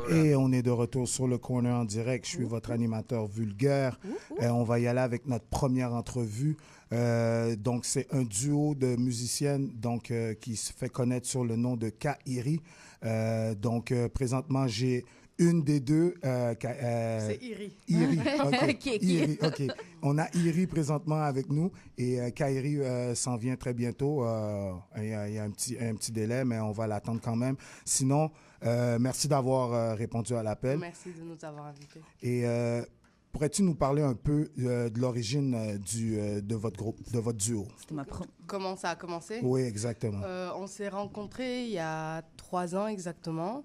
Et on est de retour sur le corner en direct. Je suis votre animateur vulgaire. On va y aller avec notre première entrevue. Donc, c'est un duo de musiciennes donc, qui se fait connaître sur le nom de Kairi. Donc, présentement, j'ai une des deux. C'est Iri. Iri, OK. Qui est qui? Iri, OK. On a Iri présentement avec nous et Kairi s'en vient très bientôt. Il y a un petit délai, mais on va l'attendre quand même. Sinon, merci d'avoir répondu à l'appel. Merci de nous avoir invités. Et pourrais-tu nous parler un peu de l'origine de votre groupe, de votre duo? Comment ça a commencé? Oui, exactement. On s'est rencontrés il y a 3 ans exactement.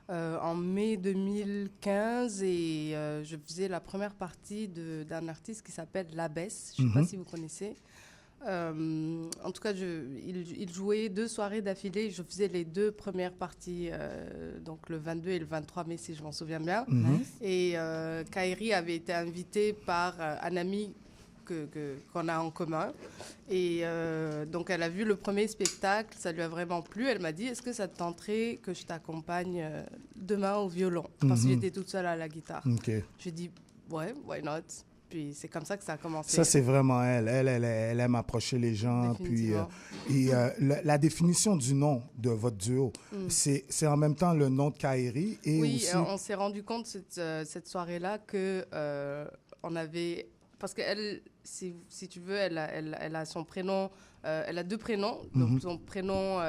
En mai 2015 et je faisais la première partie d'un artiste qui s'appelle Labesse. Je ne sais pas si vous connaissez. En tout cas, il jouait 2 soirées d'affilée. Je faisais les 2 premières parties, donc le 22 et le 23 mai, si je m'en souviens bien. Et Kairi avait été invitée par un ami qu'on a en commun. Et donc, elle a vu le premier spectacle, ça lui a vraiment plu. Elle m'a dit, est-ce que ça te tenterait que je t'accompagne demain au violon? Parce que j'étais toute seule à la guitare. J'ai dit, ouais, why not? Puis c'est comme ça que ça a commencé. Ça, c'est vraiment elle. Elle aime approcher les gens. Puis, la définition du nom de votre duo, c'est en même temps le nom de Kairi et oui, aussi... on s'est rendu compte cette soirée-là que on avait... Parce qu'elle, si tu veux, elle a son prénom, elle a 2 prénoms. Donc son prénom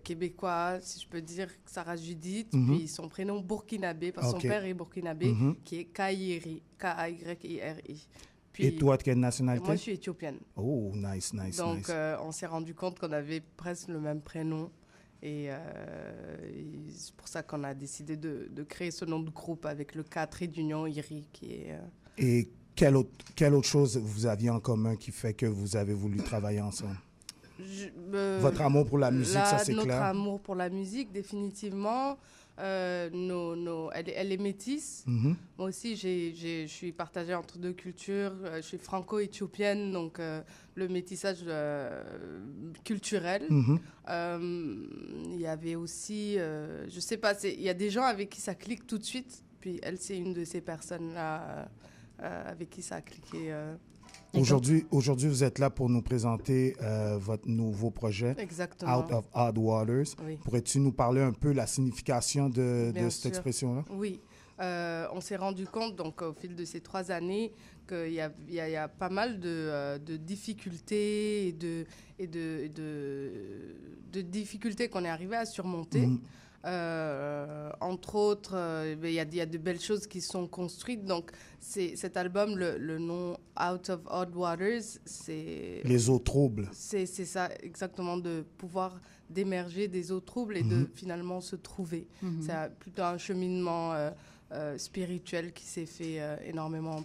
québécois, si je peux dire, Sarah Judith, puis son prénom burkinabé, parce que son père est burkinabé, qui est Kairi, K-A-Y-I-R-I. Puis, et toi, de quelle nationalité? Moi, je suis éthiopienne. Oh, nice. Donc, on s'est rendu compte qu'on avait presque le même prénom. Et c'est pour ça qu'on a décidé de créer ce nom de groupe avec le K trait d'union, Iri, qui est... Et quelle autre chose vous aviez en commun qui fait que vous avez voulu travailler ensemble? Votre amour pour la musique, ça c'est clair. Notre amour pour la musique, définitivement. Elle est métisse. Moi aussi, je suis partagée entre 2 cultures. Je suis franco-éthiopienne, donc le métissage culturel. Il y avait aussi, je sais pas, il y a des gens avec qui ça clique tout de suite. Puis elle, c'est une de ces personnes-là avec qui ça a cliqué. Aujourd'hui, vous êtes là pour nous présenter votre nouveau projet, Exactement. Out of Odd Waters. Oui. Pourrais-tu nous parler un peu la signification de cette expression-là? Oui. On s'est rendu compte, donc, au fil de ces 3 années, qu'il y a pas mal de difficultés et de difficultés qu'on est arrivé à surmonter. Entre autres, il y a de belles choses qui sont construites. Donc, cet album, le nom Out of Odd Waters, c'est... Les eaux troubles. C'est ça, exactement, de pouvoir d'émerger des eaux troubles et de finalement se trouver. C'est plutôt un cheminement spirituel qui s'est fait énormément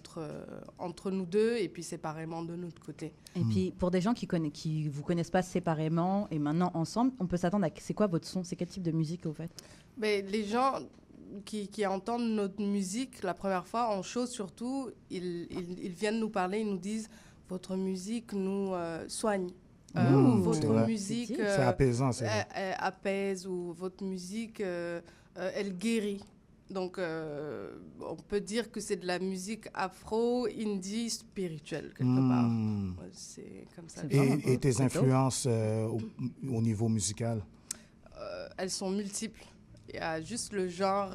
entre nous deux et puis séparément de notre côté. Et puis, pour des gens qui vous connaissent pas séparément et maintenant ensemble, on peut s'attendre à... C'est quoi votre son? C'est quel type de musique, au fait? Ben, les gens qui entendent notre musique la première fois, en show surtout, ils viennent nous parler, ils nous disent « Votre musique nous soigne ». Votre musique... c'est apaisant, c'est vrai. Apaise, ou votre musique, elle guérit. Donc, on peut dire que c'est de la musique afro-indie spirituelle, quelque part. C'est comme ça. Et tes influences au niveau musical? Elles sont multiples. Il y a juste le genre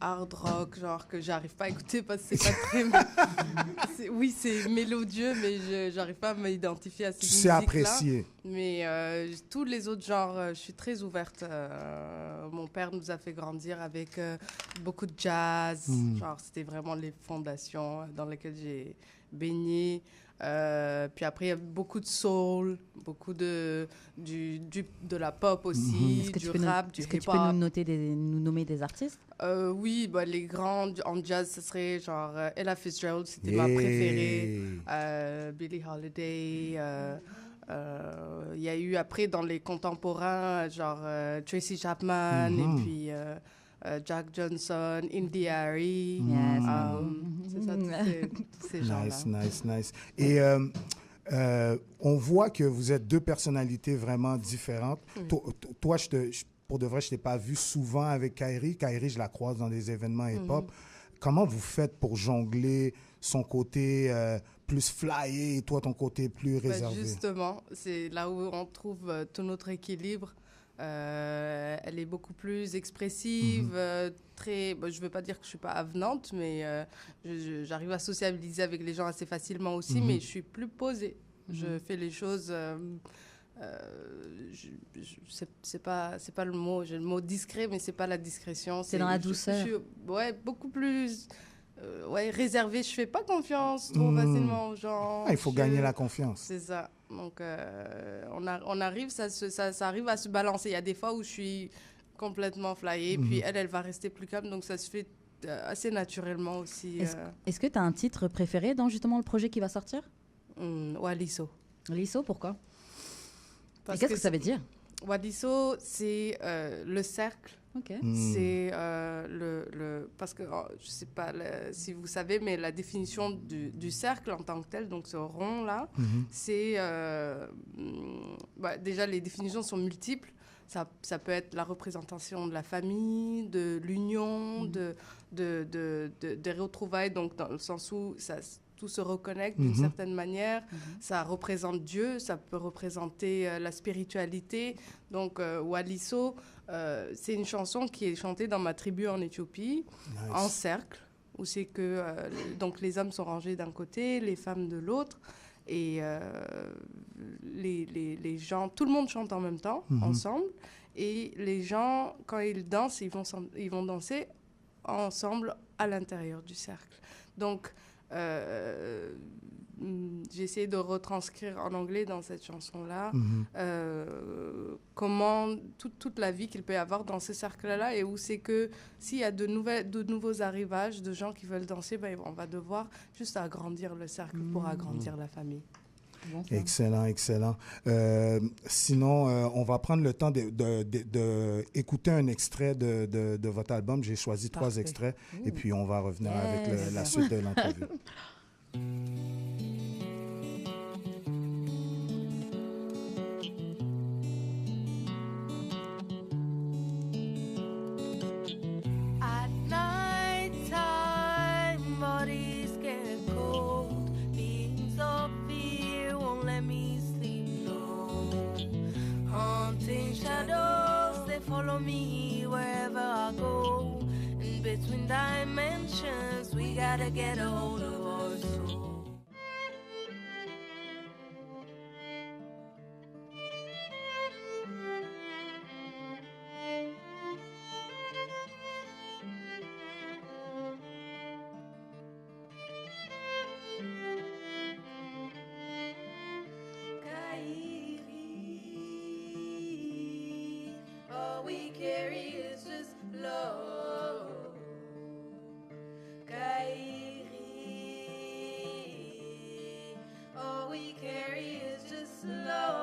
hard rock, genre que j'arrive pas à écouter parce que c'est pas très... Oui, c'est mélodieux, mais j'arrive pas à m'identifier à cette musique-là. Tu sais apprécier. Mais tous les autres genres, je suis très ouverte. Mon père nous a fait grandir avec beaucoup de jazz. Genre, c'était vraiment les fondations dans lesquelles j'ai baigné. Puis après, il y a beaucoup de soul, beaucoup de la pop aussi, du rap, du hip-hop. Est-ce que tu peux nous nommer des artistes? Oui, bah, les grands en jazz, ce serait genre Ella Fitzgerald, c'était ma préférée. Billie Holiday. Il y a eu après dans les contemporains, genre Tracy Chapman et puis Jack Johnson, Indie Harry. C'est ça, tous ces gens-là. Nice. Et on voit que vous êtes 2 personnalités vraiment différentes. Toi, pour de vrai, je t'ai pas vu souvent avec Kairi. Kairi, je la croise dans des événements hip-hop. Comment vous faites pour jongler son côté plus flyé et toi, ton côté plus réservé? Justement, c'est là où on trouve tout notre équilibre. Elle est beaucoup plus expressive, très. Bon, je ne veux pas dire que je ne suis pas avenante, mais j'arrive à sociabiliser avec les gens assez facilement aussi, mais je suis plus posée. Je fais les choses. C'est pas le mot. J'ai le mot discret, mais c'est pas la discrétion. C'est dans la douceur. Je suis beaucoup plus. Réservée. Je fais pas confiance trop facilement aux gens. Il faut gagner la confiance. C'est ça. Donc, on arrive, ça arrive à se balancer. Il y a des fois où je suis complètement flyée, puis elle va rester plus calme. Donc, ça se fait assez naturellement aussi. Est-ce que tu as un titre préféré dans justement le projet qui va sortir? Waliso. Waliso, pourquoi? Et qu'est-ce que ça veut dire? Waliso, c'est le cercle. Ok. C'est parce que je sais pas si vous savez, mais la définition du cercle en tant que tel, donc ce rond là, c'est déjà les définitions sont multiples. Ça peut être la représentation de la famille, de l'union, des retrouvailles, donc dans le sens où tout se reconnecte d'une certaine manière. Ça représente Dieu, ça peut représenter la spiritualité. Donc, Waliso, c'est une chanson qui est chantée dans ma tribu en Éthiopie, en cercle, où c'est que donc les hommes sont rangés d'un côté, les femmes de l'autre, et les gens, tout le monde chante en même temps, ensemble, et les gens, quand ils dansent, ils vont danser ensemble à l'intérieur du cercle. Donc, j'ai essayé de retranscrire en anglais dans cette chanson-là comment toute la vie qu'il peut y avoir dans ce cercle-là, et où c'est que s'il y a de nouveaux arrivages de gens qui veulent danser, on va devoir juste agrandir le cercle pour agrandir la famille. Bon, excellent, excellent. Sinon, on va prendre le temps d'écouter un extrait de votre album. J'ai choisi 3 extraits et puis on va revenir avec la suite de l'entrevue. Follow me wherever I go. In between dimensions, we gotta get a hold of our soul. We carry is just love. Kairi. All we carry is just love.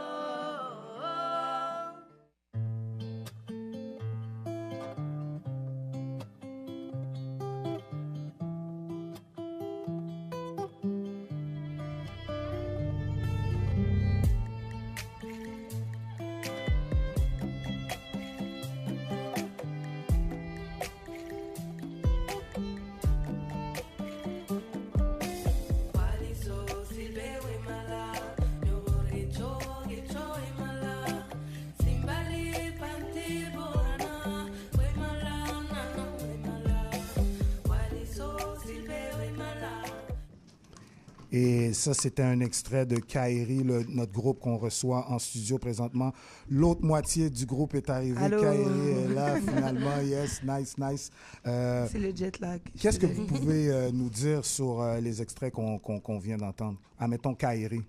Et ça, c'était un extrait de Kairi, notre groupe qu'on reçoit en studio présentement. L'autre moitié du groupe est arrivée. Allô? Kairi est là, finalement. Yes, nice, nice. C'est le jet lag. Qu'est-ce que vous pouvez nous dire sur les extraits qu'on vient d'entendre? Admettons Kairi.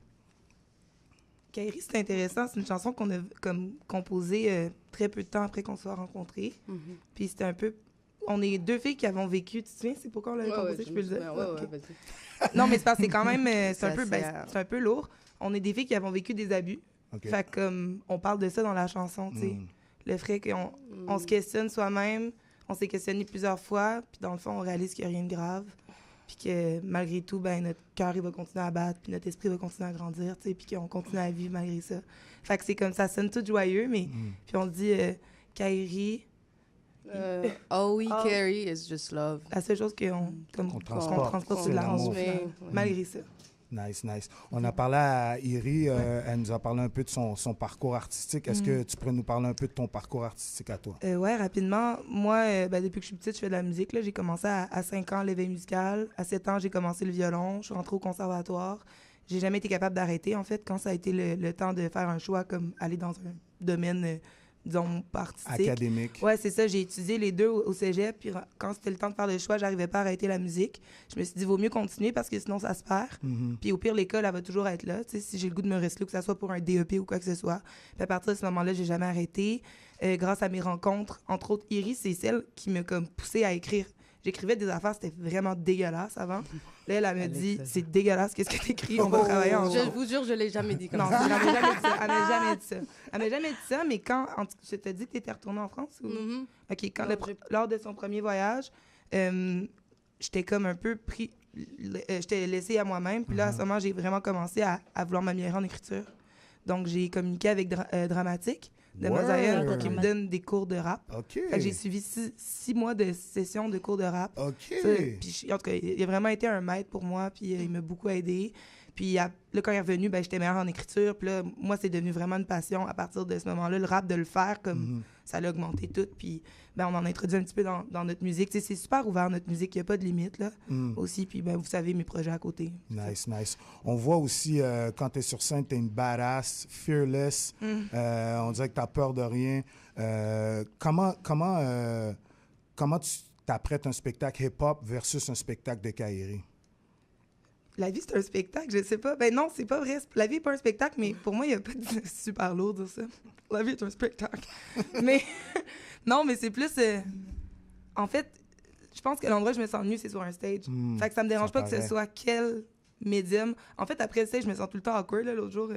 Kairi, c'est intéressant. C'est une chanson qu'on a composée très peu de temps après qu'on soit rencontrés. Puis c'était un peu... On est 2 filles qui avons vécu. Tu te souviens, c'est pourquoi on l'avait composé? Je peux le dire? Vas-y. Non, mais c'est parce que c'est quand même... c'est un peu lourd. On est des filles qui avons vécu des abus. Okay. Fait que, on parle de ça dans la chanson, tu sais. Le fait qu'on se questionne soi-même, on s'est questionné plusieurs fois, puis dans le fond, on réalise qu'il n'y a rien de grave. Puis que malgré tout, notre cœur, il va continuer à battre, puis notre esprit va continuer à grandir, tu sais, puis qu'on continue à vivre malgré ça. Fait que c'est comme ça sonne tout joyeux, mais puis on se dit... Kairi. All we Oh. carry is just love. La seule chose qu'on transporte, c'est de l'amour. transmet, Malgré ça. Nice, nice. On a parlé à Iri, elle nous a parlé un peu de son parcours artistique. Est-ce que tu pourrais nous parler un peu de ton parcours artistique à toi? Ouais, rapidement. Moi, depuis que je suis petite, je fais de la musique. Là. J'ai commencé à 5 ans l'éveil musical. À 7 ans, j'ai commencé le violon. Je suis rentrée au conservatoire. J'ai jamais été capable d'arrêter, en fait, quand ça a été le temps de faire un choix, comme aller dans un domaine, disons, pas artistique. Académique. Ouais, c'est ça. J'ai étudié les deux au cégep. Puis quand c'était le temps de faire le choix, j'arrivais pas à arrêter la musique. Je me suis dit, vaut mieux continuer parce que sinon, ça se perd. Puis au pire, l'école, elle va toujours être là. Tu sais, si j'ai le goût de me rester là, que ce soit pour un DEP ou quoi que ce soit. Puis à partir de ce moment-là, j'ai jamais arrêté. Grâce à mes rencontres, entre autres, Iris, c'est celle qui m'a comme poussée à écrire. J'écrivais des affaires, c'était vraiment dégueulasse avant. Là, elle m'a dit, c'est dégueulasse, qu'est-ce que t'écris? On va travailler ensemble. Je vous jure, je l'ai jamais dit comme Non, ça. elle m'a jamais dit ça. Elle m'a jamais dit ça. Elle m'a jamais dit ça, mais quand... Je t'ai dit que t'étais retournée en France? Ou... Mhm. OK, quand Non, lors de son premier voyage, j'étais comme un peu pris... j'étais laissée à moi-même. Puis là, à ce moment, j'ai vraiment commencé à vouloir m'améliorer en écriture. Donc, j'ai communiqué avec Dramatique de Ouais. Mosaïque qui me donne des cours de rap. OK. Fait que j'ai suivi 6 mois de sessions de cours de rap. OK. Ça, puis, en tout cas, il a vraiment été un maître pour moi, puis il m'a beaucoup aidé. Puis là, quand il est revenu, ben, j'étais meilleure en écriture. Puis là, moi, c'est devenu vraiment une passion à partir de ce moment-là. Le rap, de le faire, comme ça l'a augmenté tout. Puis ben, on en a introduit un petit peu dans notre musique. Tu sais, c'est super ouvert, notre musique. Il n'y a pas de limite, là, aussi. Puis ben, vous savez, mes projets à côté. Nice, nice. On voit aussi, quand tu es sur scène, tu es une badass, fearless. On dirait que tu n'as peur de rien. Comment tu t'apprêtes un spectacle hip-hop versus un spectacle de Kairi? La vie, c'est un spectacle, je sais pas. Ben non, c'est pas vrai. La vie n'est pas un spectacle, mais pour moi, il n'y a pas de super lourd de ça. La vie est un spectacle. Mais non, mais c'est plus... En fait, je pense que l'endroit où je me sens mieux, c'est sur un stage. Fait que ça me dérange pas que ce soit quel médium. En fait, après le stage, je me sens tout le temps awkward. Là. L'autre jour,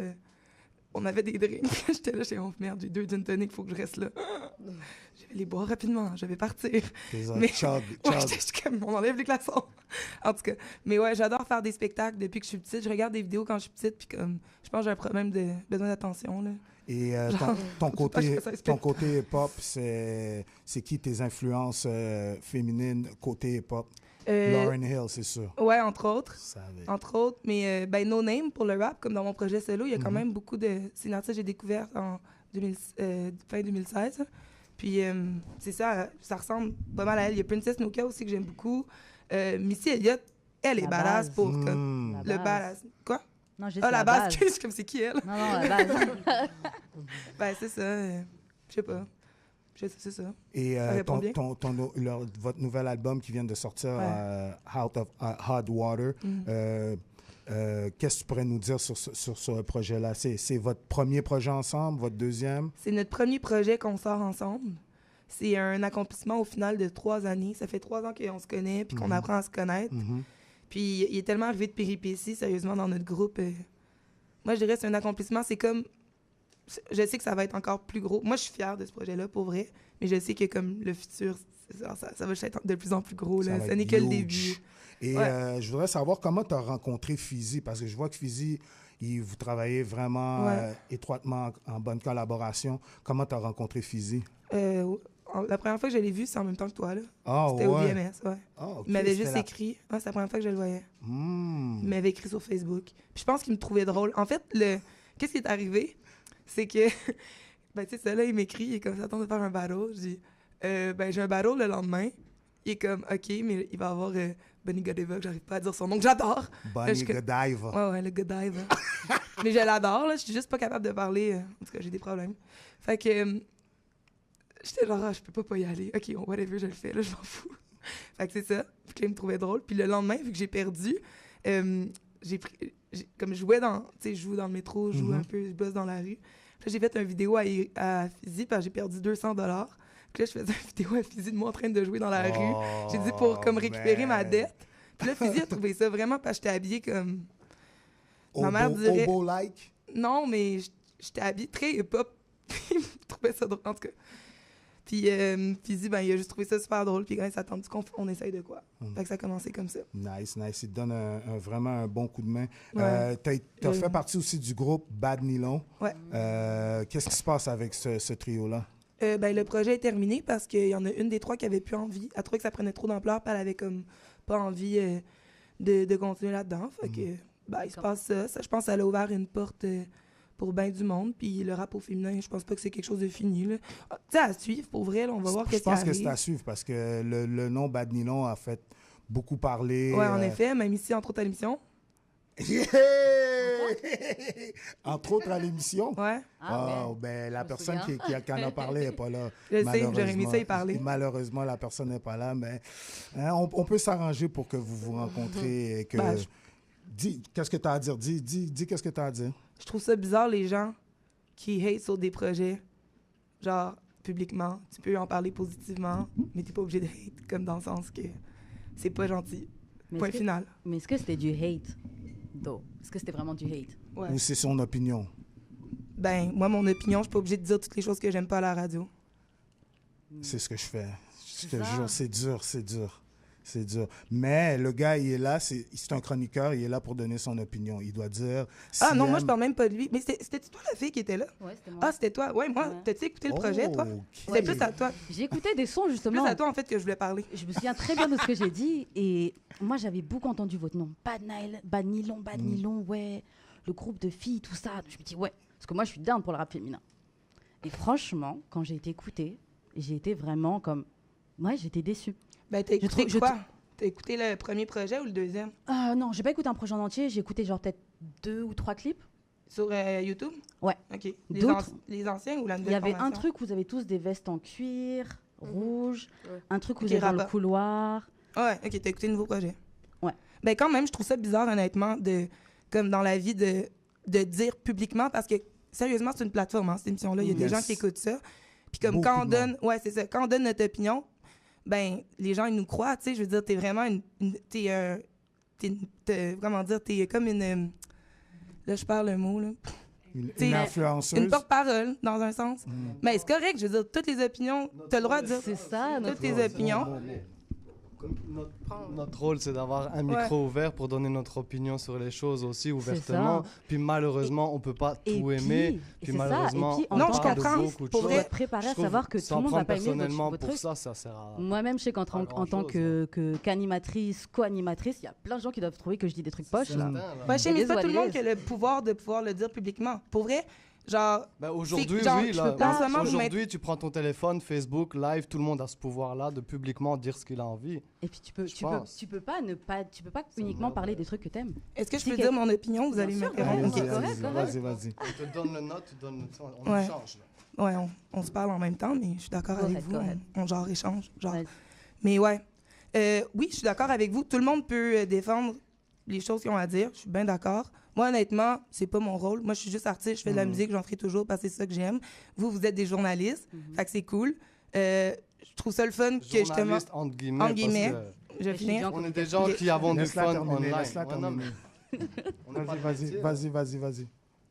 on avait des drinks. J'étais là, oh merde, j'ai 2 gin tonic, il faut que je reste là. Je vais les boire rapidement, je vais partir. Mais Chug. ouais, j'étais comme, on enlève les glaçons. En tout cas, mais ouais, j'adore faire des spectacles depuis que je suis petite. Je regarde des vidéos quand je suis petite, puis comme, je pense que j'ai un problème de besoin d'attention, là. Et ton côté hip-hop, c'est qui tes influences féminines côté hip-hop? Lauryn Hill, c'est sûr. Ouais, entre autres. Savais. Entre autres, mais ben No Name pour le rap, comme dans mon projet solo, il y a quand même beaucoup de... C'est une artiste que j'ai découverte en fin 2016. Puis c'est ça, ça ressemble pas mal à elle. Il y a Princess Nokia aussi que j'aime beaucoup. Missy Elliott, elle est badass base. pour comme, La le base. badass. Quoi? Non, j'ai Ah, la base, je suis comme c'est qui elle? Non, la base. Ben c'est ça, je sais pas. C'est ça. Et Ça répond bien. votre nouvel album qui vient de sortir, Out of Hot Water, qu'est-ce que tu pourrais nous dire sur ce projet-là? C'est votre premier projet ensemble, votre deuxième? C'est notre premier projet qu'on sort ensemble. C'est un accomplissement au final de 3 années. Ça fait 3 ans qu'on se connaît puis qu'on apprend à se connaître. Puis il est tellement arrivé de péripéties, sérieusement, dans notre groupe. Moi, je dirais que c'est un accomplissement. C'est comme... Je sais que ça va être encore plus gros. Moi, je suis fière de ce projet-là, pour vrai. Mais je sais que comme le futur, ça va être de plus en plus gros. Là. Ça n'est que le début. Et je voudrais savoir comment tu as rencontré Fizzy, parce que je vois que Fizzy, vous travaillez vraiment étroitement en bonne collaboration. Comment tu as rencontré Fizzy? La première fois que je l'ai vu, c'est en même temps que toi. Là. Ah, C'était au BMS, ouais. Ah, ok, Il m'avait juste c'était écrit. Ouais, c'est la première fois que je le voyais. Il m'avait écrit sur Facebook. Puis je pense qu'il me trouvait drôle. En fait, qu'est-ce qui est arrivé? C'est que, ben, tu sais, ça, là, il m'écrit, il est comme ça, attend de faire un battle. Je dis, ben, j'ai un battle le lendemain. Il est comme, OK, mais il va y avoir Bunny Godiva, que j'arrive pas à dire son nom, que j'adore. Bunny Godiva. Ouais, le Godiva. Mais je l'adore, là, je suis juste pas capable de parler. En tout cas, j'ai des problèmes. Fait que, j'étais genre, je peux pas y aller. OK, whatever, je le fais, là, je m'en fous. Fait que c'est ça. Puis que là, il me trouvait drôle. Puis le lendemain, vu que j'ai perdu, comme je jouais dans, tu sais, je joue dans le métro, je joue un peu, je bosse dans la rue. Puis là, j'ai fait une vidéo à Fizzy parce que j'ai perdu $200. Puis là, je faisais une vidéo à Fizzy de moi en train de jouer dans la rue. J'ai dit pour comme récupérer ma dette. Puis là, Fizzy a trouvé ça vraiment parce que j'étais habillée comme... Ma mère dirait... Obo-like? Non, mais j'étais habillée très hip-hop. Puis il me trouvait ça drôle, en tout cas. Puis Fizzy, ben, il a juste trouvé ça super drôle. Puis quand il s'est attendu qu'on essaye de quoi. Fait que ça a commencé comme ça. Nice. Il te donne vraiment un bon coup de main. Ouais. T'as fait partie aussi du groupe Bad Nylon. Ouais. Qu'est-ce qui se passe avec ce trio-là? Le projet est terminé parce qu'il y en a une des trois qui avait plus envie. Elle trouvait que ça prenait trop d'ampleur, puis elle avait comme pas envie de continuer là-dedans. Fait que, il se passe ça. Je pense qu'elle a ouvert une porte pour bien du monde. Puis le rap au féminin, je pense pas que c'est quelque chose de fini. Tu sais, à suivre, pour vrai, là, on va voir qu'est-ce qui arrive. Je pense que c'est à suivre parce que le nom Bad Nylon a fait beaucoup parler. Ouais, en effet, même ici, entre autres à l'émission. Yeah! Entre autres à l'émission. Ouais. La personne qui en a parlé n'est pas là. Je sais, j'aurais aimé ça y parler. Malheureusement, la personne n'est pas là, mais on peut s'arranger pour que vous vous rencontrez et que... Dis, qu'est-ce que tu as à dire? Dis qu'est-ce que tu as à dire? Je trouve ça bizarre, les gens qui hate sur des projets, genre, publiquement. Tu peux en parler positivement, mais t'es pas obligé de hate, comme dans le sens que c'est pas gentil. Point final. Mais est-ce que c'était du hate? Est-ce que c'était vraiment du hate? Ouais. Ou c'est son opinion? Moi, mon opinion, je suis pas obligée de dire toutes les choses que j'aime pas à la radio. C'est ce que je fais. Je te jure, c'est dur. Mais le gars, il est là, c'est un chroniqueur, il est là pour donner son opinion. Il doit dire... non, moi, je parle même pas de lui. Mais c'était toi la fille qui était là? Ouais, c'était moi. Ah, c'était toi? Ouais, moi, t'as-tu écouté le projet, toi? Okay. C'était plus à toi. J'ai écouté des sons, justement. Plus à toi, en fait, que je voulais parler. Je me souviens très bien de ce que j'ai dit. Et moi, j'avais beaucoup entendu votre nom. Bad Nylon, ouais. Le groupe de filles, tout ça. Je me dis, ouais. Parce que moi, je suis down pour le rap féminin. Et franchement, quand j'ai été écoutée, j'ai été vraiment comme... Ouais, j'étais déçue. T'as écouté quoi? T'as écouté le premier projet ou le deuxième? Non, j'ai pas écouté un projet en entier. J'ai écouté genre peut-être 2 ou 3 clips. Sur YouTube? Ouais. OK. D'autres? Les anciens ou la nouvelle? Il y avait un truc où vous avez tous des vestes en cuir, rouge. Un truc où vous êtes dans le couloir. Ouais, OK. T'as écouté le nouveau projet? Ouais. Quand même, je trouve ça bizarre, honnêtement, comme dans la vie, de dire publiquement, parce que, sérieusement, c'est une plateforme, cette émission-là. Il y a des gens qui écoutent ça. Puis comme beaucoup quand on donne... Ouais, c'est ça. Quand on donne notre opinion... les gens, ils nous croient, tu sais, je veux dire, t'es vraiment t'es comme une... là, je parle le mot, là. Une influenceuse. Une porte-parole, dans un sens. Mais c'est correct, je veux dire, toutes les opinions, t'as le droit de dire... C'est ça, toutes tes opinions. Notre rôle, c'est d'avoir un micro ouvert pour donner notre opinion sur les choses aussi ouvertement. Puis malheureusement, on peut pas tout aimer. Puis malheureusement, puis, on non, parle je comprends. de beaucoup de Pour choses. vrai, préparer à savoir que tout le monde va pas aimer personnellement votre pour truc. ça sert à... Moi-même, je sais qu'en tant qu'animatrice, co-animatrice, il y a plein de gens qui doivent trouver que je dis des trucs poches. Là. Ouais, je sais, mais c'est pas tout le monde qui a le pouvoir de pouvoir le dire publiquement. Pour vrai, genre... aujourd'hui, genre, oui. je peux pas seulement vous Aujourd'hui, tu prends ton téléphone, Facebook, live, tout le monde a ce pouvoir-là de publiquement dire ce qu'il a envie. Et puis tu peux pas uniquement parler des trucs que t'aimes. Est-ce que je peux dire mon opinion? Vous allez me Vas-y, répondre. vas-y. Je te donne le note, tu donnes le temps, on échange. Là. Ouais, on se parle en même temps, mais je suis d'accord avec vous. On genre échange. Genre. Ouais. Mais ouais. Oui, je suis d'accord avec vous. Tout le monde peut défendre les choses qu'ils ont à dire. Je suis bien d'accord. Moi, honnêtement, c'est pas mon rôle. Moi, je suis juste artiste. Je fais de la musique. J'en ferai toujours parce que c'est ça que j'aime. Vous êtes des journalistes. Fait que c'est cool. Je trouve ça le fun que justement... entre guillemets. Je finis. On est des gens qui avons du fun online.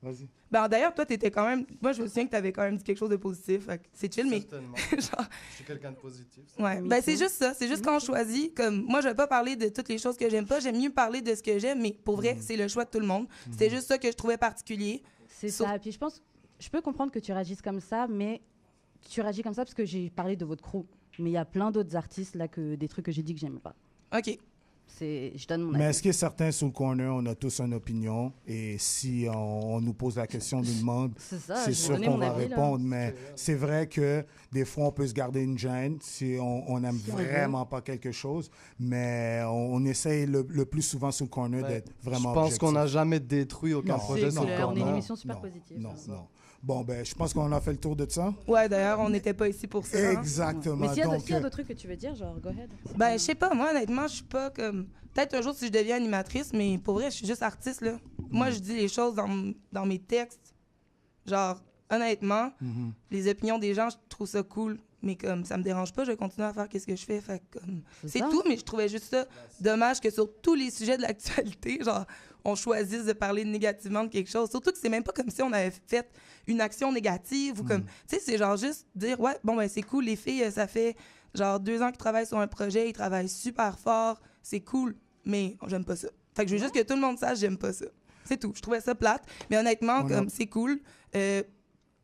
Vas-y. D'ailleurs, toi, t'étais quand même... Moi, je me souviens que t'avais quand même dit quelque chose de positif. Fait que c'est chill, mais... Certainement. genre... Je suis quelqu'un de positif. Ouais. C'est juste ça. C'est juste quand on choisit. Comme moi, je vais pas parler de toutes les choses que j'aime pas. J'aime mieux parler de ce que j'aime, mais pour vrai, c'est le choix de tout le monde. C'était juste ça que je trouvais particulier. C'est ça. Et puis je peux comprendre que tu réagisses comme ça, mais tu réagis comme ça parce que j'ai parlé de votre crew. Mais il y a plein d'autres artistes là des trucs que j'ai dit que j'aimais pas. OK. Je donne mon Mais avis. est-ce que certains sous le corner, on a tous une opinion et si on nous pose la question, on nous demande, c'est sûr qu'on va répondre. Mais c'est vrai que des fois, on peut se garder une gêne si on n'aime vraiment pas quelque chose. Mais on essaye le plus souvent sous le corner d'être vraiment Je pense objectif. qu'on n'a jamais détruit aucun projet C'est sous le clair, on est une corner. émission super positive. Non. Bon, je pense qu'on a fait le tour de ça. Ouais, d'ailleurs, on n'était pas ici pour ça. Hein. Exactement. Mais s'il y a Donc, d'autres trucs que tu veux dire, genre, go ahead. Je sais pas, moi, honnêtement, je suis pas comme... Peut-être un jour si je deviens animatrice, mais pour vrai, je suis juste artiste, là. Moi, je dis les choses dans mes textes. Genre, honnêtement, les opinions des gens, je trouve ça cool. Mais comme ça me dérange pas, je continue à faire ce que je fais. Fait comme c'est tout, mais je trouvais juste ça dommage que sur tous les sujets de l'actualité, genre, on choisisse de parler négativement de quelque chose. Surtout que c'est même pas comme si on avait fait une action négative ou comme... Tu sais, c'est genre juste dire, ouais, bon, c'est cool, les filles, ça fait genre 2 ans qu'ils travaillent sur un projet, ils travaillent super fort, c'est cool, mais j'aime pas ça. Fait que je veux juste que tout le monde sache, j'aime pas ça. C'est tout. Je trouvais ça plate, mais honnêtement, comme c'est cool.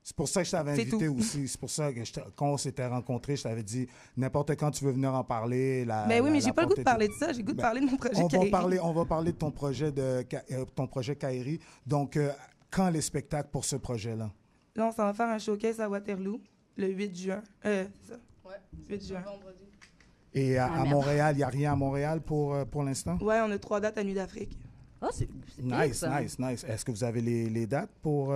C'est pour ça que je t'avais C'est invité tout. aussi. C'est pour ça que quand on s'était rencontrés, je t'avais dit n'importe quand tu veux venir en parler. Ben oui, mais j'ai pas le goût de parler de ça. J'ai le goût de Ben, parler de mon projet on Kairi. va parler de ton projet Kairi. Donc, quand les spectacles pour ce projet-là? Là, on s'en va faire un showcase à Waterloo le 8 juin. C'est ça. Ouais, 8 juin. vendredi. Et à merde. Montréal, il n'y a rien à Montréal pour l'instant? Ouais, on a 3 dates à Nuit d'Afrique. Oh, c'est bien, Nice, ça. nice, nice. Est-ce que vous avez les dates pour...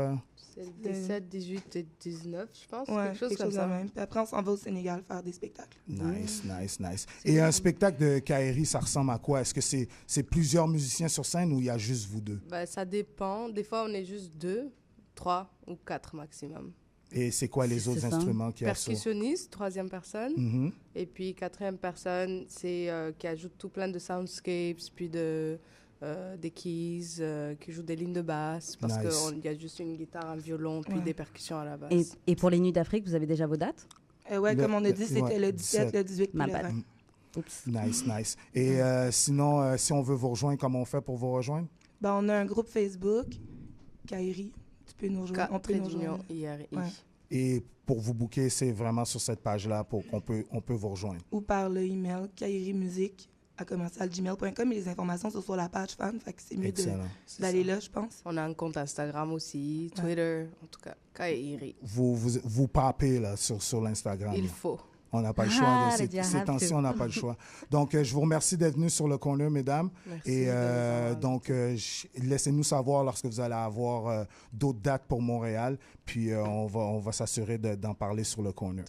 C'est le 17, 18 et 19, je pense. Ouais, quelque chose comme de ça. même. Puis après, on s'en va au Sénégal faire des spectacles. Nice, nice, nice. Et un spectacle de Kairi, ça ressemble à quoi? Est-ce que c'est plusieurs musiciens sur scène ou il y a juste vous deux? Ben, ça dépend. Des fois, on est juste 2, 3 ou 4 maximum. Et c'est quoi les C'est autres ça. instruments qu'il y a sur? Percussionniste, 3e personne. Mhm. Et puis 4e personne, c'est qui ajoute tout plein de soundscapes, puis des keys, qui joue des lignes de basse. Parce Nice. qu'il y a juste une guitare, un violon, puis Ouais. des percussions à la basse. Et pour les Nuits d'Afrique, vous avez déjà vos dates? Ouais, comme on a dit, ouais, c'était le 17, le 18 Ma puis le bad. 20. Oups. Nice, nice. Et sinon, si on veut vous rejoindre, comment on fait pour vous rejoindre? Ben, on a un groupe Facebook, Kairi. Tu peux nous rejoindre. On peut nous rejoindre. IRI. Ouais. Et pour vous booker, c'est vraiment sur cette page-là pour on peut vous rejoindre. Ou par le email kairimusique@gmail.com. Et les informations sont sur la page fan. Fait que c'est mieux Excellent. C'est d'aller ça. là, je pense. On a un compte Instagram aussi, Twitter, en tout cas, Kairi. Vous papez là, sur l'Instagram. Il là. faut. On n'a pas le Ah, choix. le Ces diable. temps-ci, on n'a pas le choix. Donc, je vous remercie d'être venus sur le corner, mesdames. Merci. Et de nous avoir donc, laissez-nous savoir lorsque vous allez avoir d'autres dates pour Montréal. Puis, on va s'assurer d'en parler sur le corner.